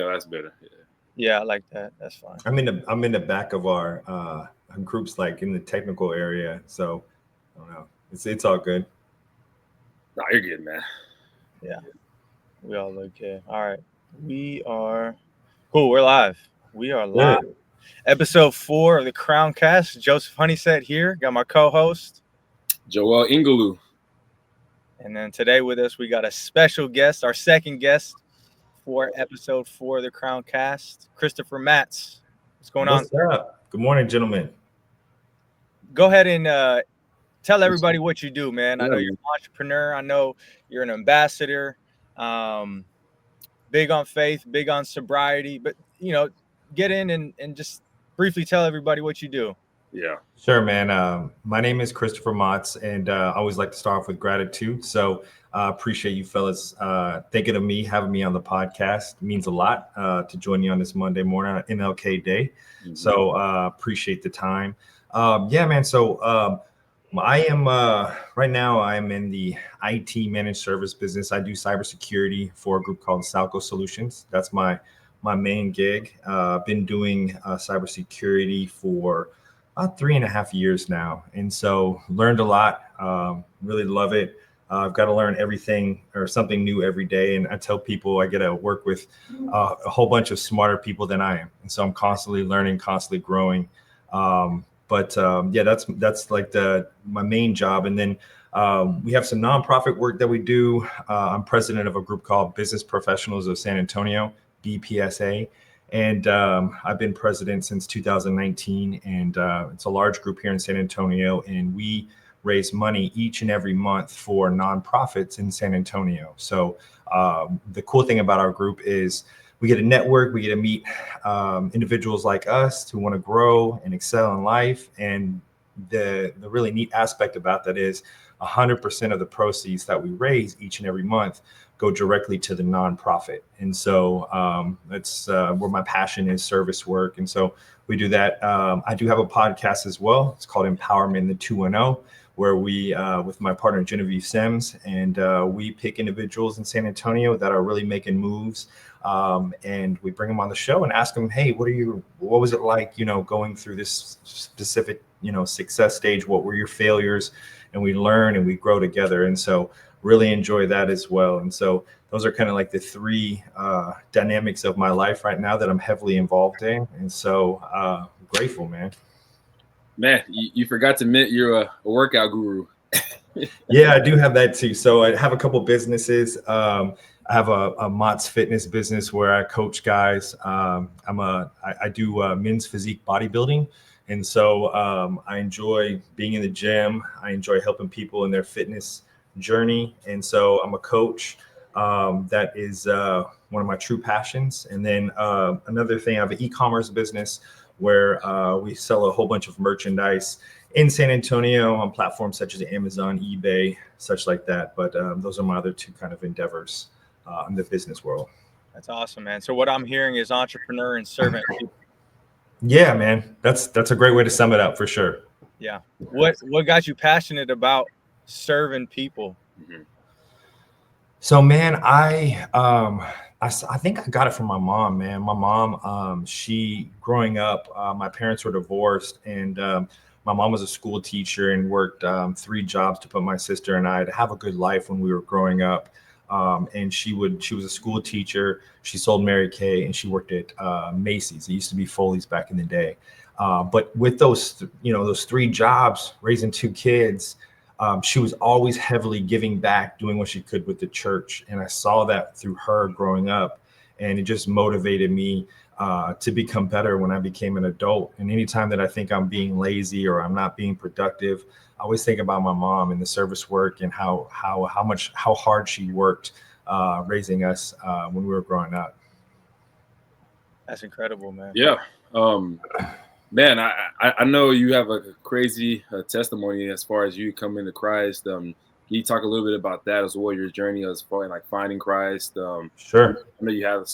go. That's better. Yeah, I like that. That's fine. I'm in the back of our groups, like in the technical area. So I don't know. It's all good. No, you're good, man. Yeah, we all look good. All right, we are cool. We're live. We are live. Good. Episode 4 of the Crownedcast. Joseph Honeyset here. Got my co-host, Joel Engulu. and then today with us we got a special guest, our second guest for episode 4 of the Crownedcast, Christopher Matz. What's going on? What's up? Good morning, gentlemen. Go ahead and tell everybody what you do, man. I know Yeah, you're an entrepreneur. I know you're an ambassador. Big on faith, big on sobriety. But, get in and just briefly tell everybody what you do. Yeah. Sure, man. My name is Christopher Matz, and I always like to start off with gratitude. So appreciate you fellas thinking of me, having me on the podcast. It means a lot to join you on this Monday morning on MLK Day. Mm-hmm. So appreciate the time. Yeah, man. So I am right now. I'm in the IT managed service business. I do cybersecurity for a group called Salco Solutions. That's my main gig. Been doing cybersecurity for about 3.5 years now, and so learned a lot. Really love it. I've got to learn everything or something new every day, and I tell people I get to work with a whole bunch of smarter people than I am, and so I'm constantly learning, constantly growing. Yeah, that's like my main job. And then we have some nonprofit work that we do. I'm president of a group called Business Professionals of San Antonio, BPSA. And I've been president since 2019. And it's a large group here in San Antonio. And we raise money each and every month for nonprofits in San Antonio. So the cool thing about our group is we get a network, we get to meet individuals like us who want to grow and excel in life. And the really neat aspect about that is 100% of the proceeds that we raise each and every month go directly to the nonprofit. And so that's where my passion is, service work. And so we do that. I do have a podcast as well. It's called Empowerment the 210, where we, with my partner Genevieve Sims, and we pick individuals in San Antonio that are really making moves. And we bring them on the show and ask them, hey, what was it like, going through this specific, success stage? What were your failures? And we learn and we grow together. And so really enjoy that as well. And so those are kind of like the three dynamics of my life right now that I'm heavily involved in. And so grateful, man. Man, you forgot to admit you're a workout guru. Yeah, I do have that too. So I have a couple businesses. I have a Mott's Fitness business where I coach guys. I do men's physique bodybuilding. And so I enjoy being in the gym. I enjoy helping people in their fitness journey. And so I'm a coach. That is one of my true passions. And then another thing, I have an e-commerce business where we sell a whole bunch of merchandise in San Antonio on platforms such as Amazon, eBay, such like that. But those are my other two kind of endeavors in the business world. That's awesome, man. So what I'm hearing is entrepreneur and servant. Yeah, man. That's a great way to sum it up for sure. Yeah. What got you passionate about serving people? Mm-hmm. So, man, I think I got it from my mom, man. My mom, she growing up, my parents were divorced, and my mom was a school teacher and worked 3 jobs to put my sister and I to have a good life when we were growing up. And she was a school teacher. She sold Mary Kay, and she worked at Macy's. It used to be Foley's back in the day. But with those 3 jobs, raising 2 kids, she was always heavily giving back, doing what she could with the church. And I saw that through her growing up, and it just motivated me to become better when I became an adult. And anytime that I think I'm being lazy or I'm not being productive, I always think about my mom and the service work and how hard she worked raising us when we were growing up. That's incredible, man. Yeah. Man, I know you have a crazy testimony as far as you coming to Christ. Can you talk a little bit about that as well, your journey as far as like finding Christ? Sure. I know you had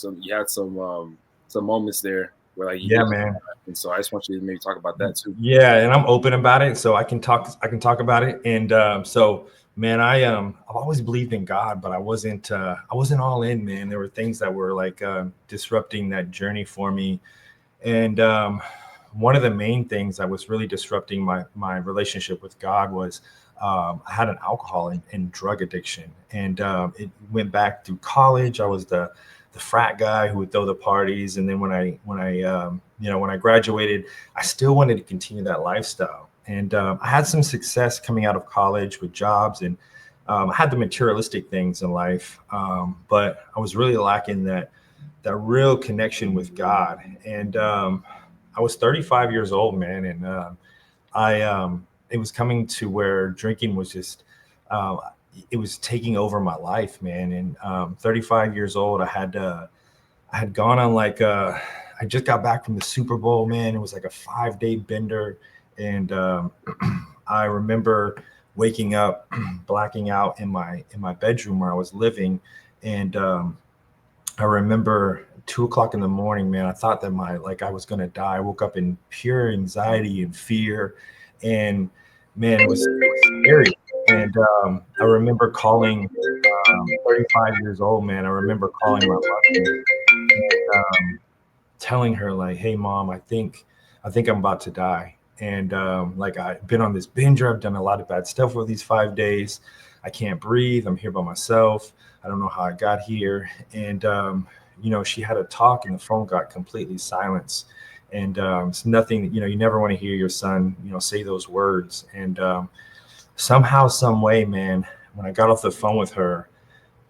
some moments there. where like Yeah, man. And so I just want you to maybe talk about that too. Yeah, and I'm open about it, so I can talk about it. And so, man, I've always believed in God, but I wasn't all in, man. There were things that were like disrupting that journey for me. And one of the main things that was really disrupting my relationship with God was I had an alcohol and drug addiction, and it went back through college. I was the frat guy who would throw the parties, and then when I graduated, I still wanted to continue that lifestyle. And I had some success coming out of college with jobs, and I had the materialistic things in life, but I was really lacking that real connection with God. And I was 35 years old, man, and it was coming to where drinking was just it was taking over my life, man. And 35 years old, I had gone on like I just got back from the Super Bowl, man. It was like a 5-day bender, and I remember waking up, blacking out in my bedroom where I was living, and I remember 2 o'clock in the morning, man. I thought that I was gonna die. I woke up in pure anxiety and fear, and man, it was scary. And I remember calling 35 years old, man. I remember calling my mother and telling her like, "Hey, mom, I think I'm about to die." And like I've been on this binger. I've done a lot of bad stuff over these 5 days. I can't breathe. I'm here by myself. I don't know how I got here. And she had a talk, and the phone got completely silenced. And it's nothing. You never want to hear your son, say those words. And somehow, some way, man, when I got off the phone with her,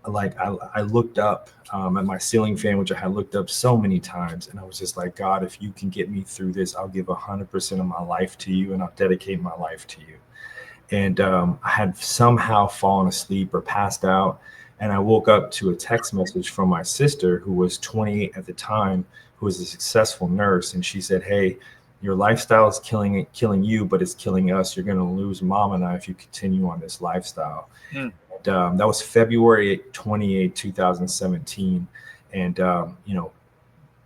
like I looked up at my ceiling fan, which I had looked up so many times, and I was just like, God, if you can get me through this, I'll give 100% of my life to you, and I'll dedicate my life to you. And I had somehow fallen asleep or passed out, and I woke up to a text message from my sister, who was 28 at the time, who was a successful nurse, and she said, "Hey, your lifestyle is killing you, but it's killing us. You're going to lose mom and I if you continue on this lifestyle." That was February 28, 2017. And,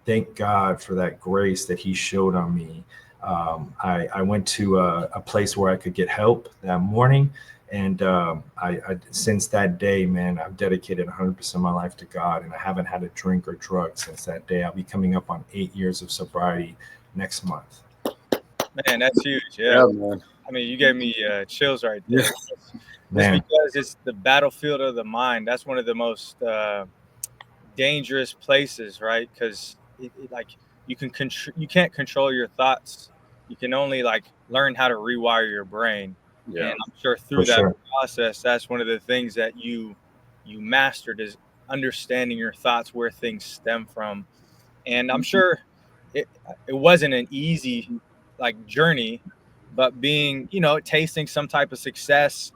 thank God for that grace that he showed on me. I went to a place where I could get help that morning. And I since that day, man, I've dedicated 100% of my life to God, and I haven't had a drink or drug since that day. I'll be coming up on 8 years of sobriety next month. Man, that's huge. Yeah, man. I mean, you gave me chills right there. Yeah. Just because it's the battlefield of the mind. That's one of the most dangerous places, right? Because you can't control your thoughts. You can only learn how to rewire your brain. Yeah. And I'm sure through process, that's one of the things that you mastered, is understanding your thoughts, where things stem from. And I'm sure it wasn't an easy journey, but being, tasting some type of success,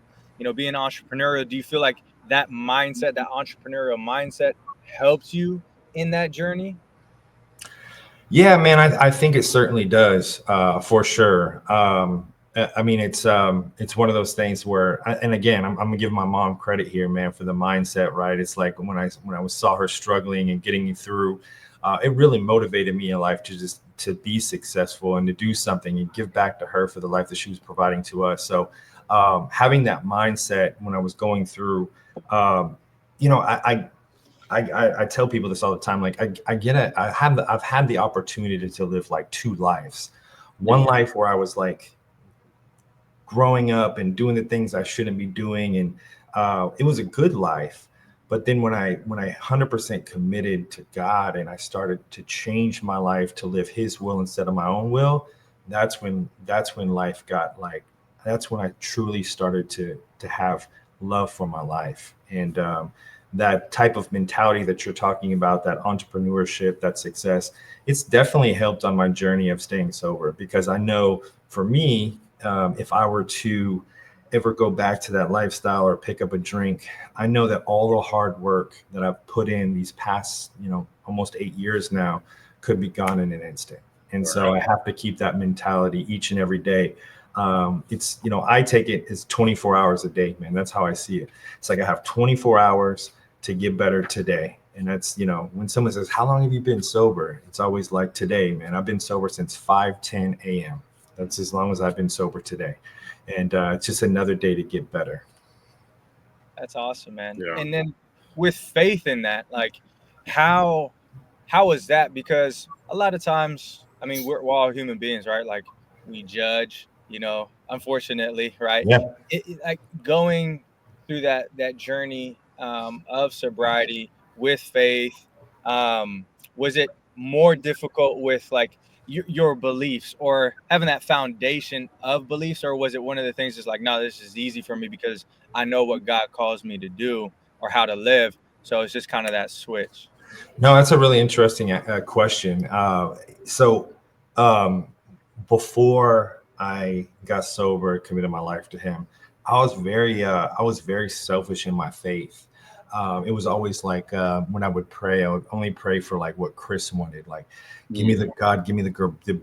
being entrepreneurial, do you feel like that mindset, that entrepreneurial mindset, helps you in that journey? Yeah, man, I think it certainly does, for sure. I mean, it's one of those things where, and again, I'm gonna give my mom credit here, man, for the mindset, right? It's like when I saw her struggling and getting me through, it really motivated me in life to be successful and to do something and give back to her for the life that she was providing to us. So having that mindset when I was going through, I tell people this all the time. Like I get it. I've had the opportunity to live like 2 lives. One life where I was like growing up and doing the things I shouldn't be doing, and it was a good life. But then when I 100% committed to God and I started to change my life to live His will instead of my own will, that's when life got that's when I truly started to have love for my life. And that type of mentality that you're talking about, that entrepreneurship, that success, it's definitely helped on my journey of staying sober, because I know for me, if I were to ever go back to that lifestyle or pick up a drink, I know that all the hard work that I've put in these past, almost 8 years now could be gone in an instant. And so I have to keep that mentality each and every day. It's, I take it as 24 hours a day, man. That's how I see it. It's like I have 24 hours to get better today. And that's, when someone says, how long have you been sober? It's always like, today, man, I've been sober since 5:10 a.m. That's as long as I've been sober today. And it's just another day to get better. That's awesome, man. Yeah. And then with faith in that, like how is that? Because a lot of times, I mean, we're all human beings, right? Like we judge, unfortunately, right? Yeah. Like going through that journey of sobriety with faith, was it more difficult with like your beliefs or having that foundation of beliefs, or was it one of the things that's like, no, this is easy for me because I know what God calls me to do or how to live? So it's just kind of that switch. No, that's a really interesting question. So before I got sober, committed my life to Him, I was very selfish in my faith. It was always like when I would pray, I would only pray for like what Chris wanted. Like, give me the girl, the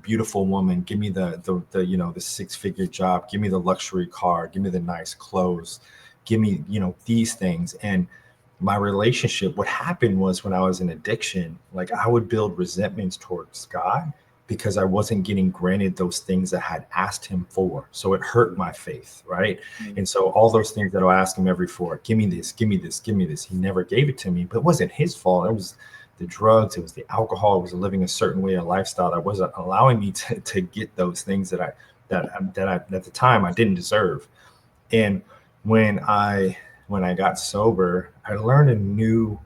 beautiful woman. Give me the 6-figure job. Give me the luxury car. Give me the nice clothes. Give me these things. And my relationship, what happened was when I was in addiction, like I would build resentments towards God because I wasn't getting granted those things I had asked Him for. So it hurt my faith, right? And so all those things that I asked Him every for, give me this, give me this, give me this. He never gave it to me, but it wasn't His fault. It was the drugs, it was the alcohol, it was living a certain way of lifestyle that wasn't allowing me to get those things that I at the time I didn't deserve. And when I got sober, I learned a new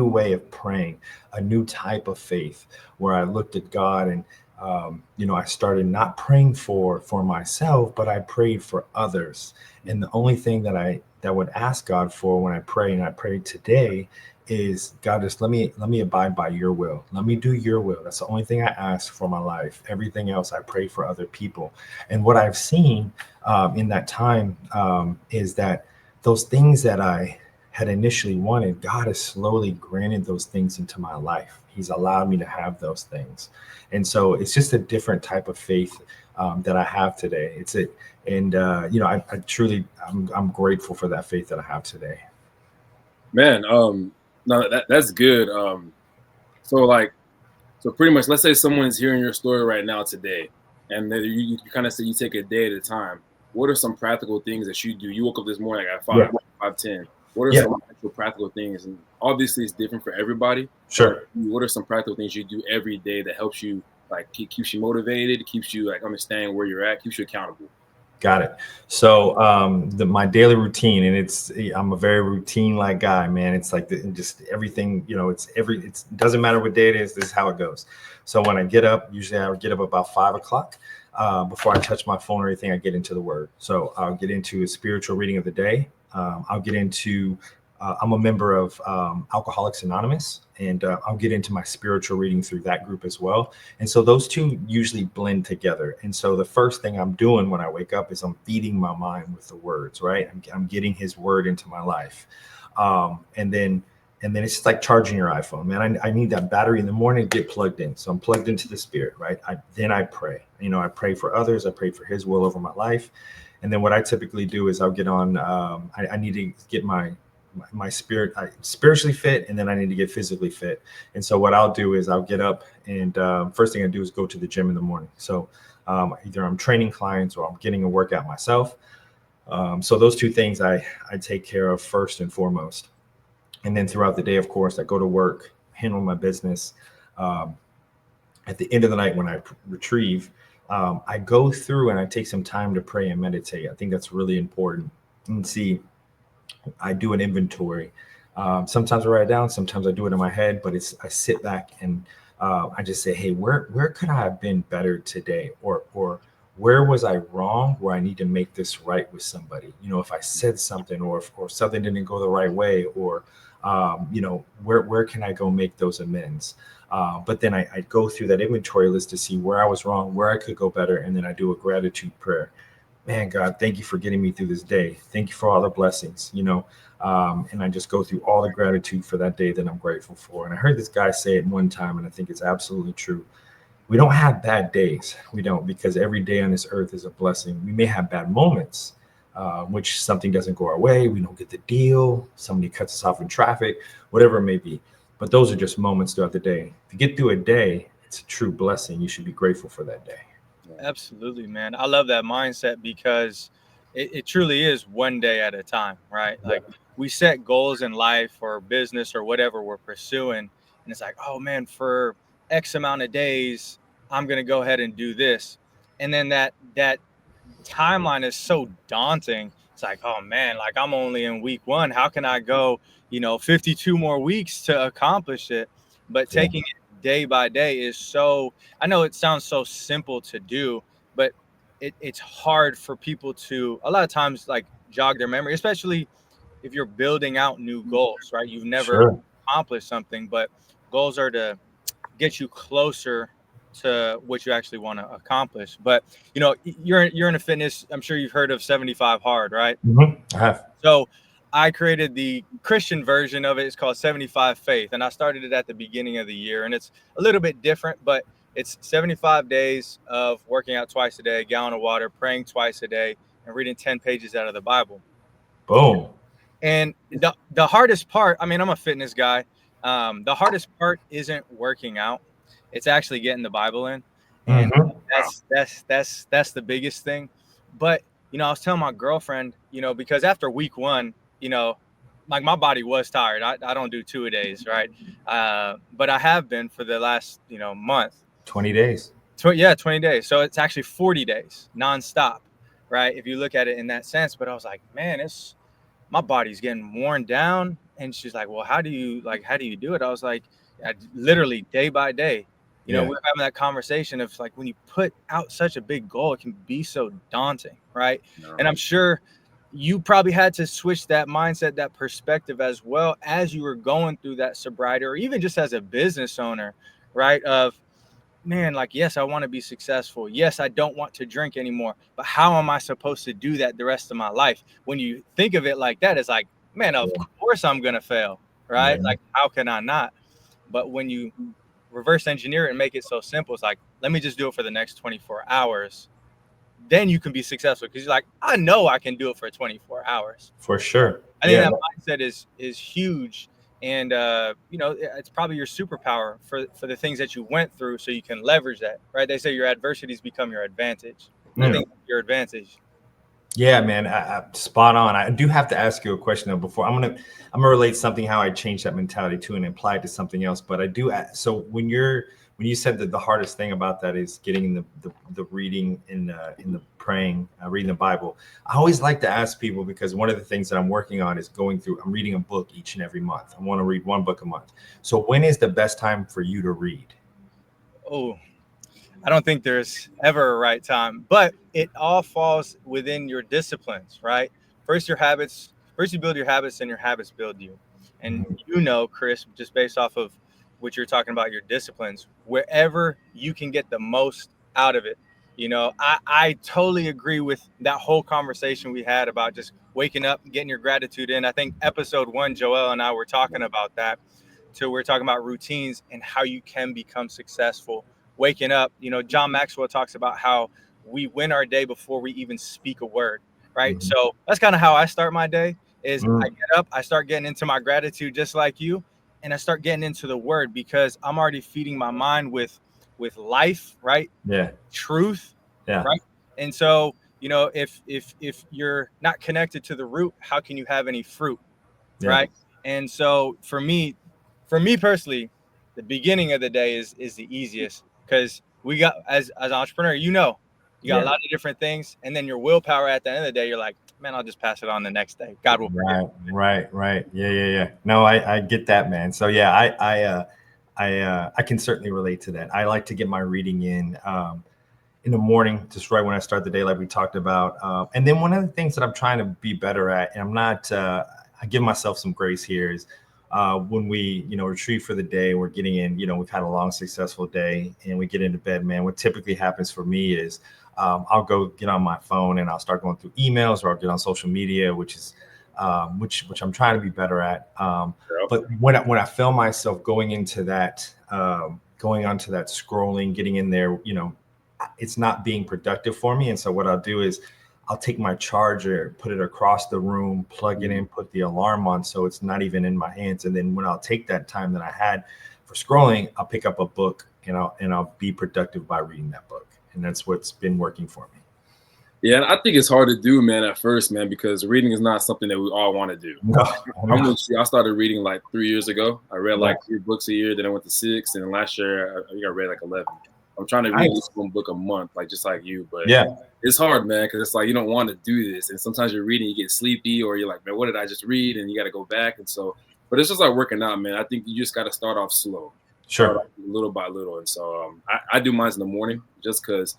way of praying, a new type of faith, where I looked at God and I started not praying for myself, but I prayed for others. And the only thing that would ask God for when I pray, and I pray today, is, God, just let me abide by your will. Let me do your will. That's the only thing I ask for my life. Everything else I pray for other people. And what I've seen in that time is that those things that I had initially wanted, God has slowly granted those things into my life. He's allowed me to have those things. And so it's just a different type of faith that I have today. I truly, I'm grateful for that faith that I have today. Man, no, that's good. So pretty much, let's say someone's hearing your story right now today, and then you kind of say you take a day at a time. What are some practical things that you do? You woke up this morning at 5:10. What are some actual practical things? And obviously, it's different for everybody. Sure. What are some practical things you do every day that helps you, like, keeps you motivated, keeps you like understanding where you're at, keeps you accountable? Got it. So my daily routine, and I'm a very routine like guy, man. It's like just everything, it doesn't matter what day it is. This is how it goes. So when I get up, usually I get up about 5 o'clock. Before I touch my phone or anything, I get into the Word. So I'll get into a spiritual reading of the day. I'll get into, I'm a member of Alcoholics Anonymous, and I'll get into my spiritual reading through that group as well. And so those two usually blend together. And so the first thing I'm doing when I wake up is I'm feeding my mind with the words, right? I'm getting His Word into my life. And then it's just like charging your iPhone, man. I need that battery in the morning to get plugged in. So I'm plugged into the Spirit, right? Then I pray. I pray for others. I pray for His will over my life. And then what I typically do is I'll get on, I need to get my spirit spiritually fit, and then I need to get physically fit. And so what I'll do is I'll get up, and first thing I do is go to the gym in the morning. So either I'm training clients or I'm getting a workout myself. So those two things I take care of first and foremost. And then throughout the day, of course, I go to work, handle my business. At the end of the night, when I retrieve, I go through and I take some time to pray and meditate. I think that's really important. And see, I do an inventory. Sometimes I write it down, sometimes I do it in my head, but I sit back and I just say, hey, where could I have been better today? Or where was I wrong, where I need to make this right with somebody? If I said something, or something didn't go the right way, or where can I go make those amends? But then I go through that inventory list to see where I was wrong, where I could go better. And then I do a gratitude prayer. Man, God, thank you for getting me through this day. Thank you for all the blessings, and I just go through all the gratitude for that day that I'm grateful for. And I heard this guy say it one time, and I think it's absolutely true. We don't have bad days. We don't, because every day on this earth is a blessing. We may have bad moments, which something doesn't go our way, we don't get the deal, somebody cuts us off in traffic, whatever it may be. But those are just moments throughout the day. To get through a day, it's a true blessing. You should be grateful for that day. Absolutely, man. I love that mindset because it truly is one day at a time, right? Like we set goals in life or business or whatever we're pursuing. And it's like, oh man, for X amount of days, I'm going to go ahead and do this. And then that timeline is so daunting. It's like, oh man, like I'm only in week 1. How can I go, 52 more weeks to accomplish it? But taking it day by day is so, I know it sounds so simple to do, but it's hard for people to a lot of times like jog their memory, especially if you're building out new goals, right? You've never accomplished something, but goals are to get you closer to what you actually want to accomplish. But you're in a fitness, I'm sure you've heard of 75 hard, right? I have. So I created the Christian version of it. It's called 75 Faith, and I started it at the beginning of the year, and it's a little bit different, but it's 75 days of working out twice a day, a gallon of water, praying twice a day, and reading 10 pages out of the Bible. Boom. And the hardest part, I mean, I'm a fitness guy. The hardest part isn't working out. It's actually getting the Bible in. And that's the biggest thing. But, I was telling my girlfriend, because after week 1, like my body was tired. I don't do 2-a-days, right? But I have been for the last, month. 20 days. 20 days. So it's actually 40 days nonstop, right? If you look at it in that sense. But I was like, man, my body's getting worn down. And she's like, well, how do you do it? I was like, literally day by day. We're having that conversation of like when you put out such a big goal, it can be so daunting, right? No. And I'm sure you probably had to switch that mindset, that perspective as well as you were going through that sobriety, or even just as a business owner, right? Of, man, like, yes, I want to be successful. Yes, I don't want to drink anymore. But how am I supposed to do that the rest of my life? When you think of it like that, it's like, man, of course I'm going to fail, right? Yeah. Like, how can I not? But when you reverse engineer it and make it so simple, it's like, let me just do it for the next 24 hours. Then you can be successful because you're like, I know I can do it for 24 hours. For sure. I think that mindset is huge. And, it's probably your superpower for the things that you went through so you can leverage that, right? They say your adversities become your advantage. I think your advantage. Yeah, man, I spot on. I do have to ask you a question though before I'm gonna relate something how I changed that mentality to and apply it to something else. But I do. So when you said that the hardest thing about that is getting the reading in the praying, reading the Bible, I always like to ask people, because one of the things that I'm working on is I'm reading a book each and every month. I want to read one book a month. So when is the best time for you to read? Oh, I don't think there's ever a right time, but it all falls within your disciplines, right? First you build your habits, and your habits build you. And Chris, just based off of what you're talking about, your disciplines, wherever you can get the most out of it. I totally agree with that whole conversation we had about just waking up, getting your gratitude in. I think episode 1, Joel and I were talking about that. So we're talking about routines and how you can become successful. Waking up, John Maxwell talks about how we win our day before we even speak a word, right? Mm-hmm. So that's kind of how I start my day is I get up, I start getting into my gratitude just like you, and I start getting into the word because I'm already feeding my mind with life, right? Yeah. Truth. Yeah. Right. And so, if you're not connected to the root, how can you have any fruit? Yeah. Right. And so for me personally, the beginning of the day is the easiest because we got as an entrepreneur, you got a lot of different things. And then your willpower at the end of the day, you're like, man, I'll just pass it on the next day. God will forgive me. Right. Yeah. No, I get that, man. So yeah, I can certainly relate to that. I like to get my reading in the morning, just right when I start the day, like we talked about. And then one of the things that I'm trying to be better at, and I'm not, I give myself some grace here, is when we, retreat for the day, we're getting in, we've had a long, successful day and we get into bed, man. What typically happens for me is I'll go get on my phone and I'll start going through emails, or I'll get on social media, which is which I'm trying to be better at. But when I feel myself going into that, going onto that scrolling, getting in there, it's not being productive for me. And so what I'll do is I'll take my charger, put it across the room, plug it in, put the alarm on, so it's not even in my hands. And then when I'll take that time that I had for scrolling, I'll pick up a book and I'll be productive by reading that book. And that's what's been working for me. Yeah, and I think it's hard to do, man, at first, man, because reading is not something that we all want to do. No, I started reading like 3 years ago. I read like 3 books a year, then I went to 6, and then last year I think I read like 11. I'm trying to read just 1 book a month, like just like you, but it's hard, man, because it's like you don't want to do this, and sometimes you're reading, you get sleepy, or you're like, man, what did I just read? And you got to go back, and so, but it's just like working out, man. I think you just got to start off slow, start off little by little, and so I do mine in the morning just because.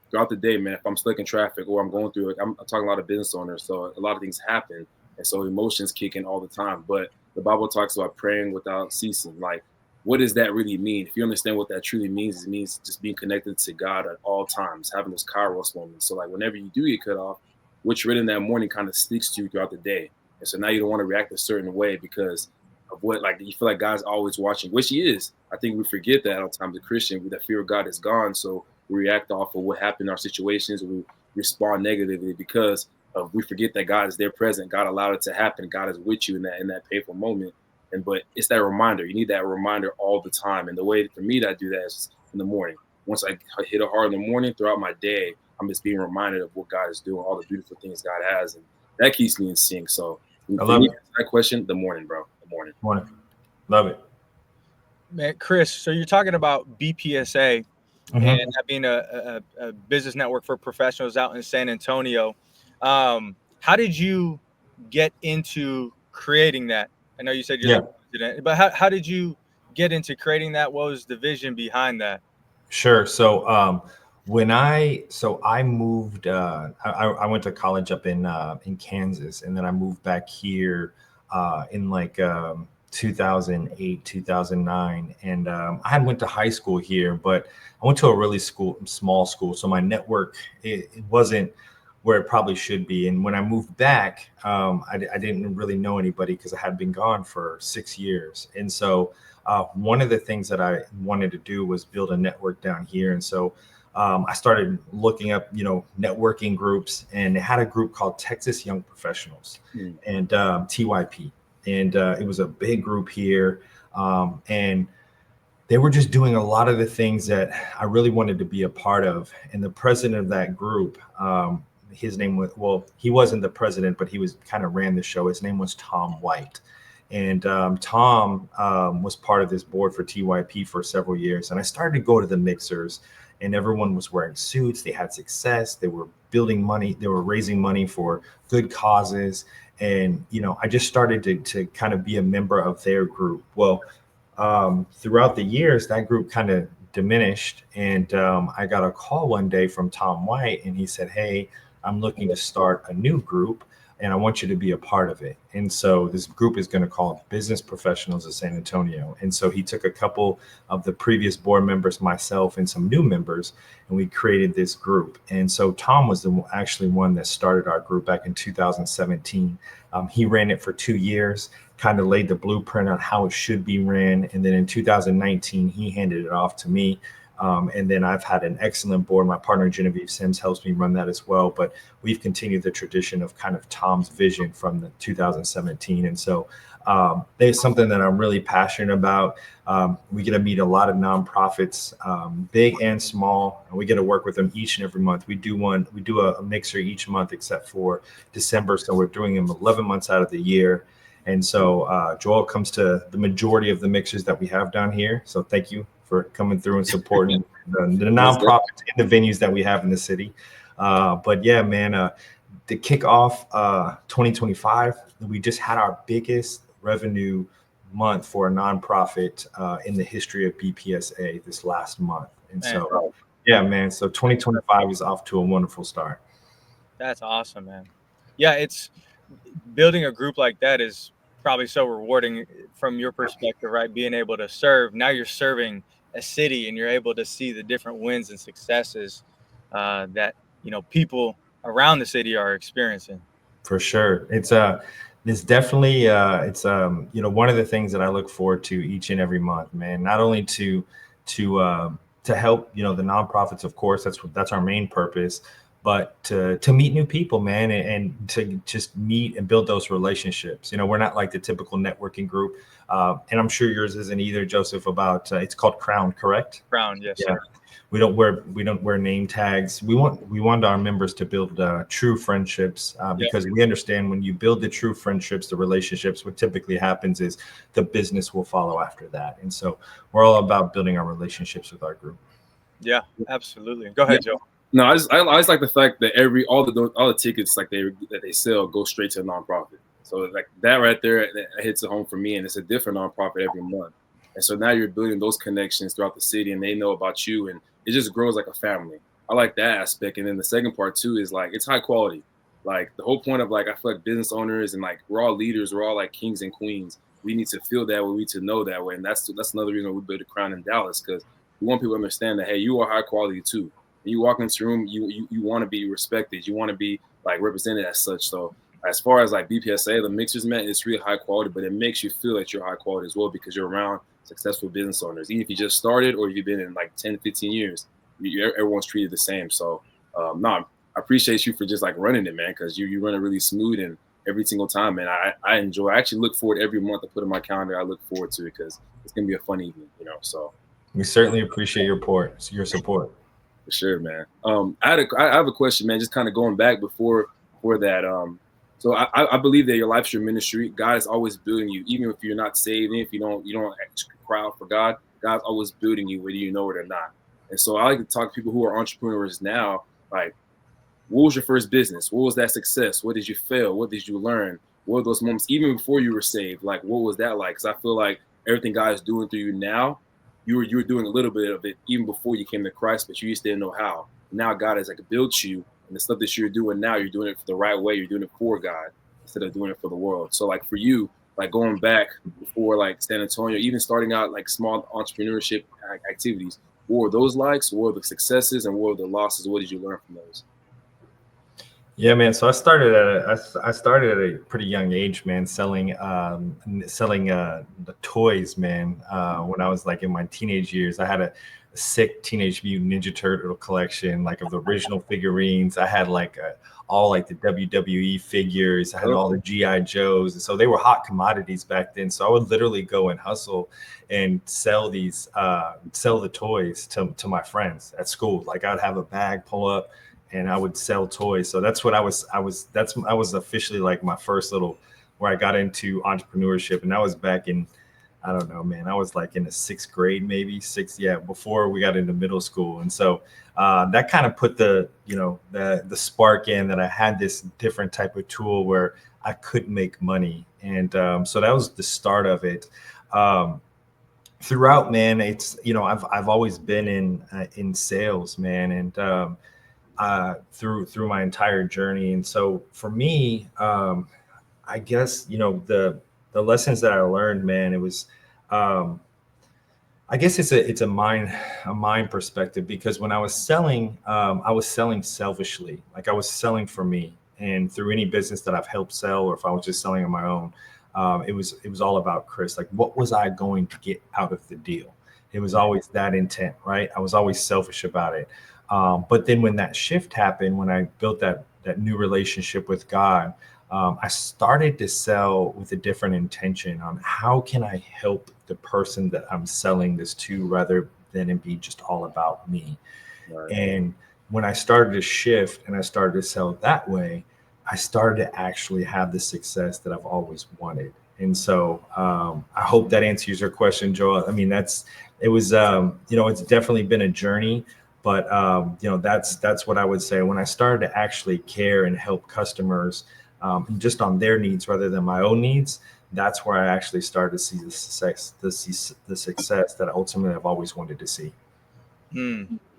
Throughout the day, man, if I'm stuck in traffic or I'm going through it, I'm talking a lot of business owners, so a lot of things happen, and so emotions kick in all the time. But the Bible talks about praying without ceasing. Like, what does that really mean? If you understand what that truly means, it means just being connected to God at all times, having those Kairos moments. So, like, whenever you do get cut off, what you read in that morning kind of sticks to you throughout the day. And so now you don't want to react a certain way because of what, like, you feel like God's always watching, which He is. I think we forget that all the time as a Christian, the fear of God is gone. So we react off of what happened in our situations. We respond negatively because we forget that God is there present. God allowed it to happen. God is with you in that painful moment. But it's that reminder. You need that reminder all the time. And the way for me that I do that is in the morning. Once I hit it hard in the morning, throughout my day, I'm just being reminded of what God is doing, all the beautiful things God has, and that keeps me in sync. So I love it. That question, the morning, bro. The morning. Love it. Man, Chris, so you're talking about BPSA. And that being a business network for professionals out in San Antonio. How did you get into creating that? I know you said you're the president, but how did you get into creating that? What was the vision behind that? Sure. So I moved, I went to college up in Kansas, and then I moved back here in like 2008, 2009. And I had went to high school here, but I went to a really small school. So my network, it wasn't where it probably should be. And when I moved back, I didn't really know anybody because I had been gone for 6 years. And so one of the things that I wanted to do was build a network down here. And so I started looking up, networking groups, and they had a group called Texas Young Professionals and TYP. And it was a big group here. And they were just doing a lot of the things that I really wanted to be a part of. And the president of that group, his name was, he wasn't the president, but he was kind of ran the show. His name was Tom White. And Tom was part of this board for TYP for several years. And I started to go to the mixers, and everyone was wearing suits. They had success. They were building money. They were raising money for good causes. And, I just started to kind of be a member of their group. Well, throughout the years, that group kind of diminished. And I got a call one day from Tom White, and he said, "Hey, I'm looking to start a new group, and I want you to be a part of it." And so this group is going to call Business Professionals of San Antonio. And so he took a couple of the previous board members, myself, and some new members, and we created this group. And so Tom was actually one that started our group back in 2017. He ran it for 2 years, kind of laid the blueprint on how it should be ran. And then in 2019, he handed it off to me. And then I've had an excellent board. My partner, Genevieve Sims, helps me run that as well. But we've continued the tradition of kind of Tom's vision from the 2017. And so there's something that I'm really passionate about. We get to meet a lot of nonprofits, big and small, and we get to work with them each and every month. We do a mixer each month except for December. So we're doing them 11 months out of the year. And so Joel comes to the majority of the mixers that we have down here. So thank you for coming through and supporting the nonprofits and the venues that we have in the city. But yeah, man, to kick off 2025, we just had our biggest revenue month for a nonprofit in the history of BPSA this last month. And so, yeah, man, so 2025 is off to a wonderful start. That's awesome, man. Yeah, it's building a group like that is probably so rewarding from your perspective, right? Being able to serve. Now you're serving a city, and you're able to see the different wins and successes that people around the city are experiencing. For sure, it's definitely one of the things that I look forward to each and every month, man. Not only to help the nonprofits, of course, that's our main purpose, but to meet new people, man, and to just meet and build those relationships. We're not like the typical networking group. And I'm sure yours isn't either, Joseph, about it's called Crown, correct? Crown, yes, Yeah. sir. We don't wear name tags. We want our members to build true friendships because we understand when you build the true friendships, the relationships, what typically happens is the business will follow after that. And so we're all about building our relationships with our group. Yeah, absolutely. Go ahead, Joe. No, I just like the fact that all the tickets that they sell go straight to a nonprofit. So like that right there, that hits it home for me, and it's a different nonprofit every month. And so now you're building those connections throughout the city, and they know about you, and it just grows like a family. I like that aspect. And then the second part too is like it's high quality. Like the whole point of like I feel like business owners and like we're all leaders, we're all like kings and queens. We need to feel that way, we need to know that way, and that's another reason we built a Crown in Dallas, because we want people to understand that hey, you are high quality too. When you walk into the room, you want to be respected, you want to be like represented as such. So as far as like BPSA, the mixers, man, it's really high quality, but it makes you feel that you're high quality as well because you're around successful business owners. Even if you just started or if you've been in like 10, 15 years, everyone's treated the same. So I appreciate you for just like running it, man, because you run it really smooth and every single time, man. I enjoy. I actually look forward every month to put in my calendar. I look forward to it because it's gonna be a fun evening, So we certainly appreciate your support. For sure, man. I have a question, man. Just kind of going back before that. So I believe that your life's your ministry. God is always building you, even if you're not saved, even if you don't cry out for God. God's always building you, whether you know it or not. And so I like to talk to people who are entrepreneurs now. Like, what was your first business? What was that success? What did you fail? What did you learn? What were those moments, even before you were saved? Like, what was that like? Because I feel like everything God is doing through you now, you were doing a little bit of it even before you came to Christ, but you just didn't know how. Now God has like built you, and the stuff that you're doing now, you're doing it the right way. You're doing it for God instead of doing it for the world. So like for you, like going back before like San Antonio, even starting out like small entrepreneurship activities, what were those likes? What were the successes and what were the losses? What did you learn from those? Yeah, man. So I started at a pretty young age, man, selling the toys, man. When I was like in my teenage years, I had a sick Teenage Mutant Ninja Turtle collection, like of the original figurines. I had like all like the WWE figures. I had all the GI Joes, and so they were hot commodities back then. So I would literally go and hustle and sell the toys to my friends at school. Like I'd have a bag pull up, and I would sell toys. So that's what I was officially like my first little where I got into entrepreneurship. And that was back in, I don't know, man, I was like in the 6th grade, maybe before we got into middle school. And so that kind of put the spark in that I had this different type of tool where I could make money. And so that was the start of it. Throughout, man, it's, I've always been in sales, man. And, through my entire journey. And so for me, I guess, the lessons that I learned, man, it was, I guess it's a mind perspective, because when I was selling selfishly. Like I was selling for me, and through any business that I've helped sell, or if I was just selling on my own, it was all about Chris. Like, what was I going to get out of the deal? It was always that intent, right? I was always selfish about it. But then when that shift happened, when I built that new relationship with God, I started to sell with a different intention on how can I help the person that I'm selling this to, rather than it be just all about me. Right. And when I started to shift and I started to sell that way, I started to actually have the success that I've always wanted. And so I hope that answers your question, Joel. I mean, it's definitely been a journey. But, that's what I would say. When I started to actually care and help customers just on their needs rather than my own needs, that's where I actually started to see the success that ultimately I've always wanted to see.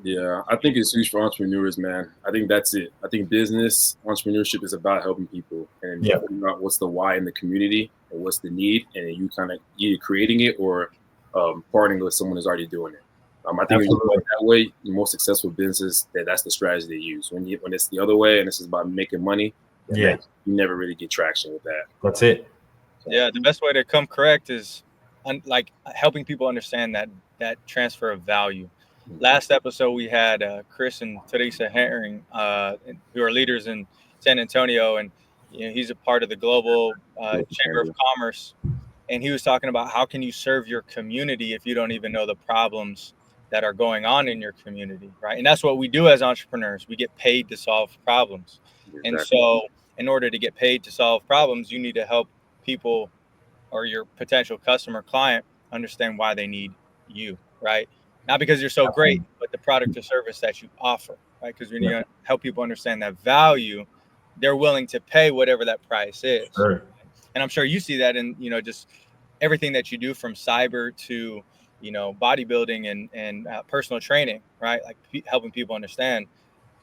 Yeah, I think it's huge for entrepreneurs, man. I think that's it. I think business entrepreneurship is about helping people and figuring out what's the why in the community and what's the need, and you kind of either creating it or partnering with someone who's already doing it. I think when you go that way, the most successful businesses, that's the strategy they use. When it's the other way and it's just about making money, you never really get traction with that. That's it. Yeah, the best way to come correct is like helping people understand that transfer of value. Last episode we had Chris and Teresa Herring, who are leaders in San Antonio, and he's a part of the global Chamber of Commerce. And he was talking about how can you serve your community if you don't even know the problems that are going on in your community, right? And that's what we do as entrepreneurs. We get paid to solve problems. Exactly. And so in order to get paid to solve problems, you need to help people or your potential customer client understand why they need you, right? Not because you're so great, but the product or service that you offer, right? Because when you help people understand that value, they're willing to pay whatever that price is. Sure. And I'm sure you see that in, just everything that you do, from cyber to, bodybuilding and personal training, right? Like helping people understand,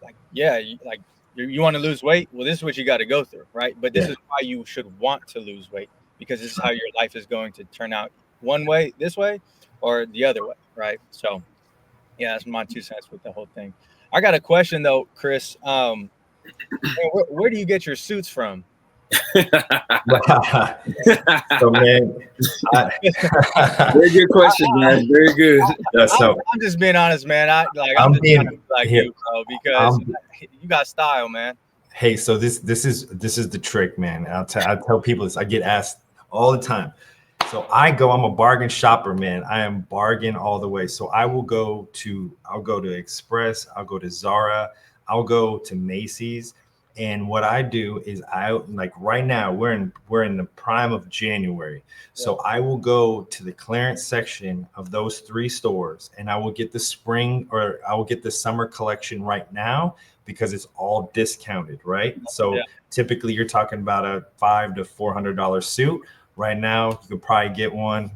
like, you want to lose weight. Well, this is what you got to go through, right? But this is why you should want to lose weight, because this is how your life is going to turn out, one way, this way, or the other way, right? So, yeah, that's my 2 cents with the whole thing. I got a question though, Chris. Where do you get your suits from? So, man, very good question, man. Very good. I'm just being honest, man. I'm just trying to be like you, bro, because you got style, man. Hey, so this is the trick, man. I tell people this. I get asked all the time. So I'm a bargain shopper, man. I am bargain all the way. So I'll go to Express, I'll go to Zara, I'll go to Macy's. And what I do is right now we're in the prime of January. So I will go to the clearance section of those 3 stores, and I will get the spring, or I will get the summer collection right now, because it's all discounted, right? So typically you're talking about a $500 to $400 suit. Right now, you could probably get one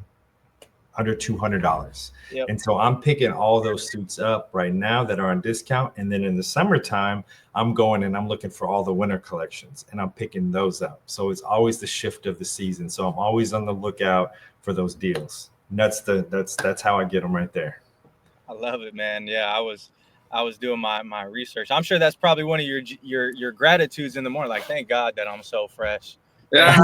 under $200. Yep. And so I'm picking all those suits up right now that are on discount. And then in the summertime, I'm going and I'm looking for all the winter collections, and I'm picking those up. So it's always the shift of the season. So I'm always on the lookout for those deals. And that's how I get them right there. I love it, man. Yeah, I was doing my research. I'm sure that's probably one of your gratitudes in the morning. Like, thank God that I'm so fresh. Yeah.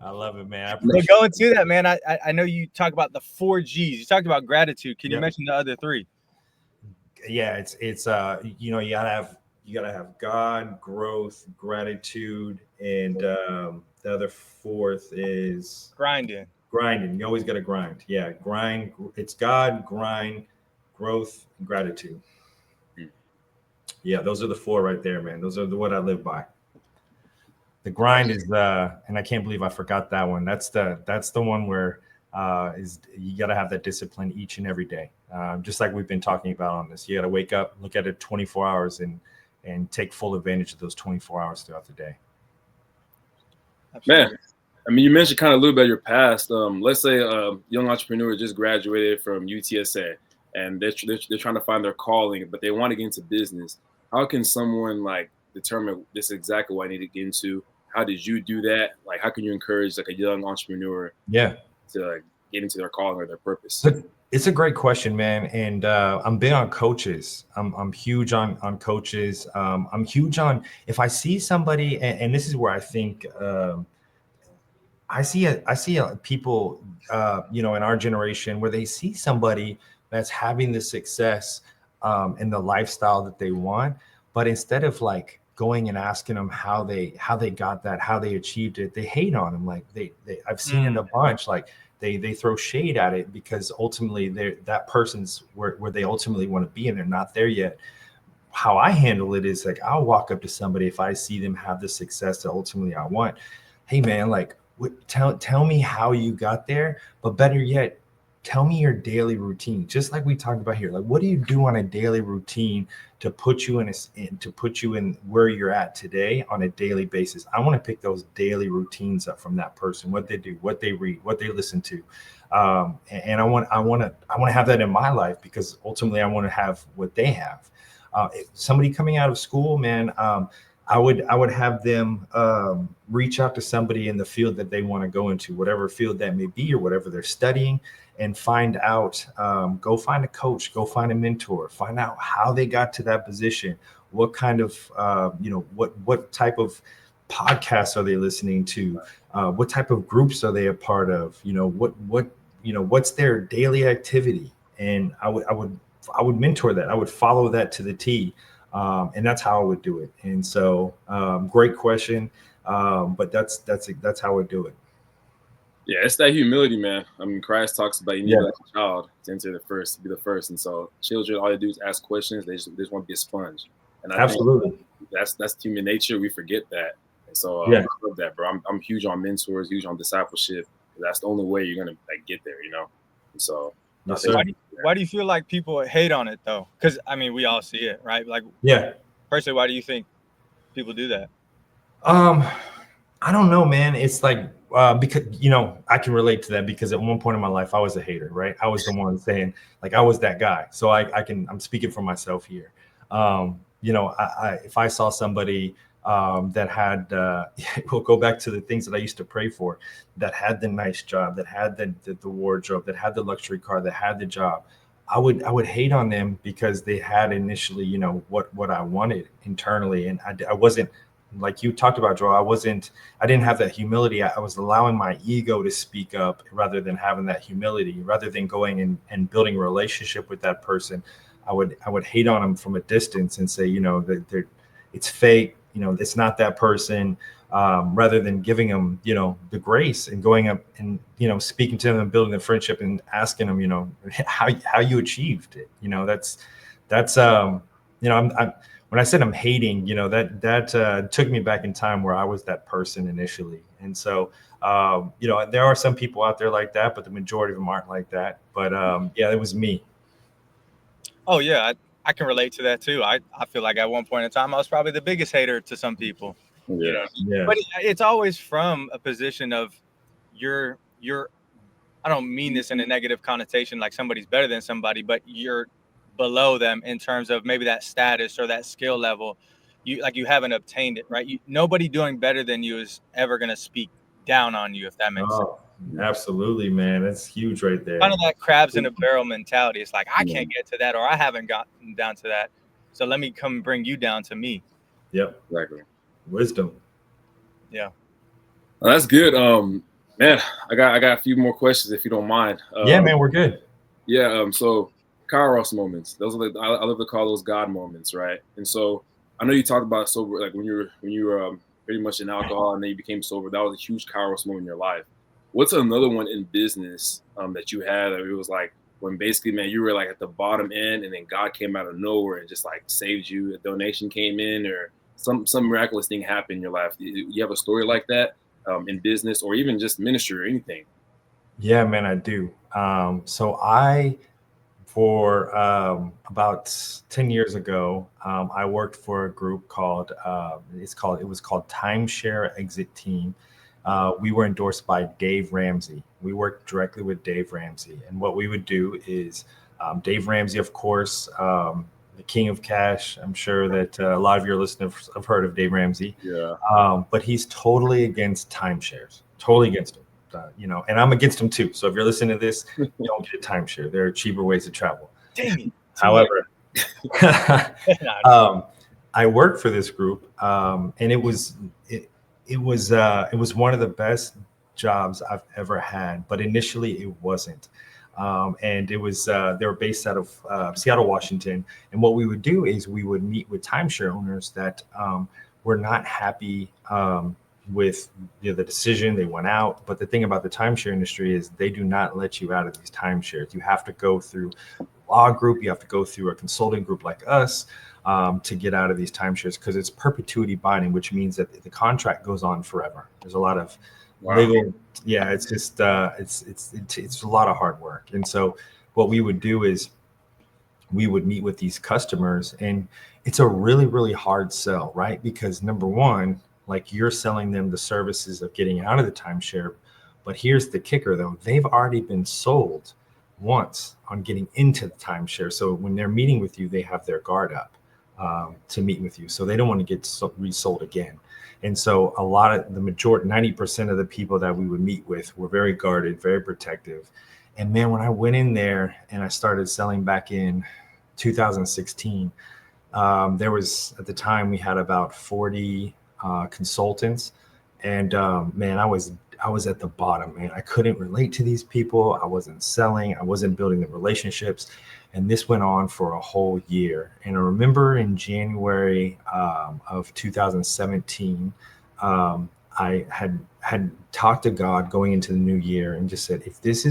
I love it, man. But going to that, man, I know you talk about the 4 G's. You talked about gratitude. Can you mention the other 3? Yeah, it's you gotta have God, growth, gratitude, and the other 4th is grinding. You always gotta grind. Yeah, grind. It's God, grind, growth, and gratitude. Yeah, those are the 4 right there, man. Those are what I live by. The grind is and I can't believe I forgot that one. That's the one where you got to have that discipline each and every day. Just like we've been talking about on this, you got to wake up, look at it 24 hours and take full advantage of those 24 hours throughout the day. Absolutely. Man, I mean, you mentioned kind of a little bit of your past. Let's say a young entrepreneur just graduated from UTSA and they're trying to find their calling, but they want to get into business. How can someone determine this is exactly what I need to get into? How did you do that? Like, how can you encourage a young entrepreneur to get into their calling or their purpose? It's a great question, man. And I'm big on coaches. I'm huge on coaches. I'm huge on, if I see somebody, and this is where I think I see people, in our generation where they see somebody that's having the success and the lifestyle that they want, but instead of going and asking them how they got that, how they achieved it, they hate on them. Like I've seen it a bunch. Like they throw shade at it because ultimately that person's where they ultimately want to be, and they're not there yet. How I handle it is I'll walk up to somebody if I see them have the success that ultimately I want. Hey man, tell me how you got there, but better yet, tell me your daily routine. Just like we talked about here, what do you do on a daily routine to put you in where you're at today on a daily basis? I want to pick those daily routines up from that person, what they do, what they read, what they listen to. And I want to have that in my life, because ultimately I want to have what they have. Somebody coming out of school, man, I would have them reach out to somebody in the field that they want to go into, whatever field that may be or whatever they're studying, and find out, go find a coach, go find a mentor, find out how they got to that position, what kind of, what type of podcasts are they listening to, what type of groups are they a part of, what what's their daily activity? And I would mentor that. I would follow that to the T. And that's how I would do it. And so, great question. But that's how I would do it. Yeah, it's that humility, man. I mean, Christ talks about you need Yeah. to be like a child to enter the first, to be the first. And so children, all they do is ask questions. They just want to be a sponge. And I Absolutely. think that's human nature. We forget that. And so Yeah. I love that, bro. I'm huge on mentors, huge on discipleship. That's the only way you're gonna get there, you know. And so Yes, sir. Why do you feel like people hate on it though? Because I mean, we all see it, right? Like, yeah. Personally, why do you think people do that? I don't know, man. It's like because I can relate to that because at one point in my life I was a hater, right? I was the one saying like I was that guy. So I'm speaking for myself here. If I saw somebody that had we'll go back to the things that I used to pray for, that had the nice job, that had the wardrobe, that had the luxury car, that had the job. I would hate on them because they had initially, what I wanted internally, and I wasn't. Like you talked about, Joel, I didn't have that humility. I was allowing my ego to speak up rather than having that humility, rather than going and building a relationship with that person. I would hate on them from a distance and say, that it's fake, it's not that person, rather than giving them, the grace and going up and, speaking to them and building a friendship and asking them, how you achieved it. I'm when I said I'm hating, that took me back in time where I was that person initially. And so, there are some people out there like that, but the majority of them aren't like that. But it was me. Oh, yeah. I can relate to that too. I feel like at one point in time, I was probably the biggest hater to some people. Yeah. But it's always from a position of you're I don't mean this in a negative connotation, like somebody's better than somebody, but you're below them in terms of maybe that status or that skill level. You haven't obtained it, right? Nobody doing better than you is ever going to speak down on you, if that makes sense. Absolutely, man. That's huge right there. Kind of that crabs in a barrel mentality. It's like, I can't get to that, or I haven't gotten down to that. So let me come bring you down to me. Yep. Exactly. Wisdom. Yeah. Well, that's good. Man, I got a few more questions if you don't mind. Yeah, man, we're good. Yeah. So Kairos moments. Those are I love to call those God moments, right? And so I know you talked about sober, like when you were pretty much in alcohol and then you became sober. That was a huge Kairos moment in your life. What's another one in business that you had that it was like when basically, man, you were like at the bottom end and then God came out of nowhere and just like saved you? A donation came in or some miraculous thing happened in your life. You have a story like that in business or even just ministry or anything? Yeah, man, I do. So for about 10 years ago, I worked for a group called it was called Timeshare Exit Team. We were endorsed by Dave Ramsey. We worked directly with Dave Ramsey, and what we would do is Dave Ramsey, of course, the king of cash. I'm sure that a lot of your listeners have heard of Dave Ramsey. Yeah. But he's totally against timeshares. Totally against them. And I'm against them too. So if you're listening to this, don't get a timeshare. There are cheaper ways to travel. Dang it. However, I worked for this group, and it was one of the best jobs I've ever had. But initially, it wasn't. And it was they were based out of Seattle, Washington. And what we would do is we would meet with timeshare owners that were not happy with the decision. They went out. But the thing about the timeshare industry is they do not let you out of these timeshares. You have to go through a law group. You have to go through a consulting group like us to get out of these timeshares because it's perpetuity binding, which means that the contract goes on forever. There's a lot of legal. Yeah, it's just it's a lot of hard work. And so what we would do is we would meet with these customers, and it's a really, really hard sell, right? Because number one, like you're selling them the services of getting out of the timeshare. But here's the kicker though. They've already been sold once on getting into the timeshare. So when they're meeting with you, they have their guard up to meet with you. So they don't want to get resold again. And so the majority, 90% of the people that we would meet with were very guarded, very protective. And man, when I went in there and I started selling back in 2016, there was, at the time we had about 40 consultants. And man, I was was at the bottom, man. I couldn't relate to these people. I wasn't selling. I wasn't building the relationships. And this went on for a whole year. And I remember in January of 2017, I had talked to God going into the new year and just said, if this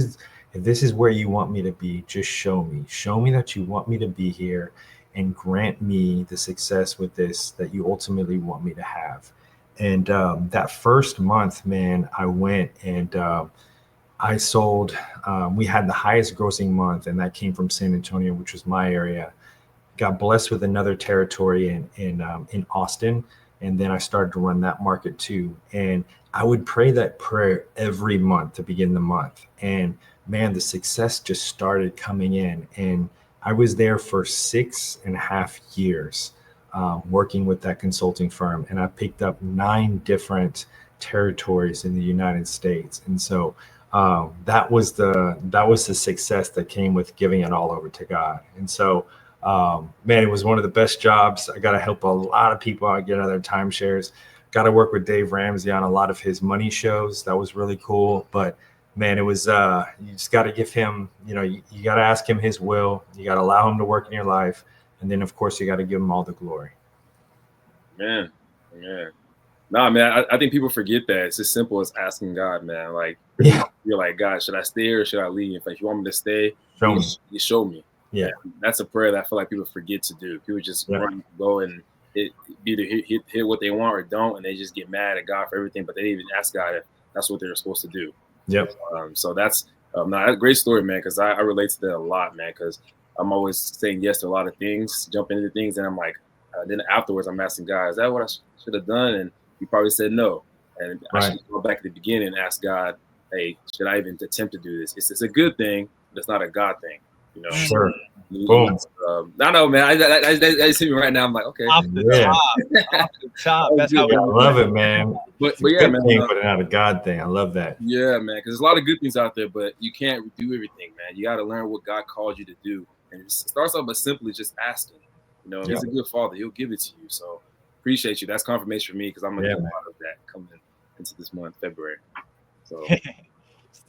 is where you want me to be, just show me that you want me to be here, and grant me the success with this that you ultimately want me to have. And that first month, man, I went and I sold. We had the highest grossing month, and that came from San Antonio, which was my area. Got blessed with another territory in Austin, and then I started to run that market too. And I would pray that prayer every month to begin the month. And man, the success just started coming in. And I was there for 6.5 years working with that consulting firm. And I picked up 9 different territories in the United States. And so that was the success that came with giving it all over to God. And so, man, it was one of the best jobs. I got to help a lot of people out get other timeshares. Got to work with Dave Ramsey on a lot of his money shows. That was really cool. But man, it was, you just got to give him, you got to ask him his will. You got to allow him to work in your life. And then, of course, you got to give him all the glory. Man. Nah, man, I think people forget that. It's as simple as asking God, man. Like, you're like, God, should I stay or should I leave? If you want me to stay, you show me. Yeah. And that's a prayer that I feel like people forget to do. People just go and either hit what they want or don't, and they just get mad at God for everything, but they didn't even ask God if that's what they were supposed to do. Yep. So that's a great story, man, because I relate to that a lot, man, because I'm always saying yes to a lot of things, jumping into things, and I'm like, then afterwards I'm asking God, is that what I should have done? And he probably said no. And I should go back at the beginning and ask God, hey, should I even attempt to do this? It's a good thing, but it's not a God thing. Sure. Boom. I know, man. I see me right now. I'm like, okay. Off the top. That's how I love it, man. But yeah, man. But not a God thing. I love that. Yeah, man. Because there's a lot of good things out there, but you can't do everything, man. You got to learn what God called you to do, and it starts off by simply just asking. He's a good father. He'll give it to you. So appreciate you. That's confirmation for me because I'm gonna get a lot of that coming into this month, February. So.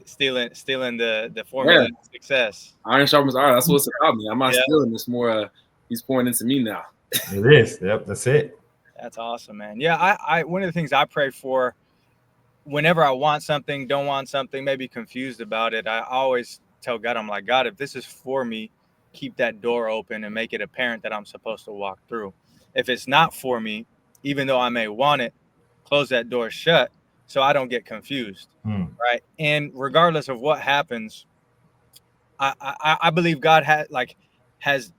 Stealing the formula of success. Iron sharpens iron. That's what it's about, man. I'm not stealing. It's more he's pouring into me now. It is. Yep, that's it. That's awesome, man. Yeah, I one of the things I pray for whenever I want something, don't want something, maybe confused about it, I always tell God, I'm like, God, if this is for me, keep that door open and make it apparent that I'm supposed to walk through. If it's not for me, even though I may want it, close that door shut so I don't get confused. Right. And regardless of what happens, I believe God has